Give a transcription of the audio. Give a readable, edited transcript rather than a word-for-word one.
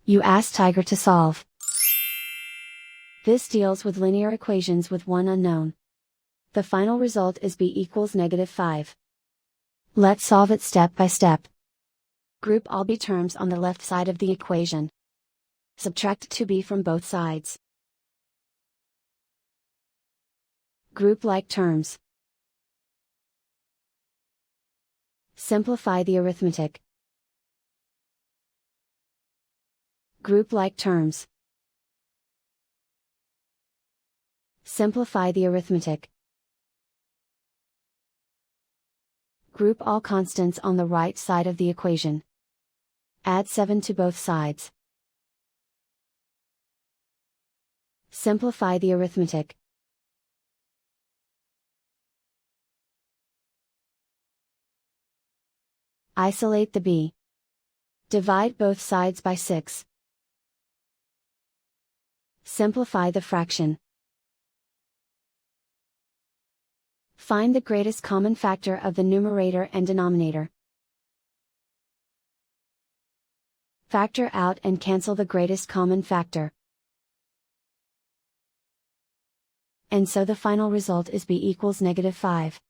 You ask Tiger to solve. This deals with linear equations with one unknown. The final result is b equals -5. Let's solve it step by step. Group all b terms on the left side of the equation. Subtract 2b from both sides. Group like terms. Simplify the arithmetic. Group like terms. Simplify the arithmetic. Group all constants on the right side of the equation. Add 7 to both sides. Simplify the arithmetic. Isolate the b. Divide both sides by 6. Simplify the fraction. Find the greatest common factor of the numerator and denominator. Factor out and cancel the greatest common factor. And so the final result is b equals -5.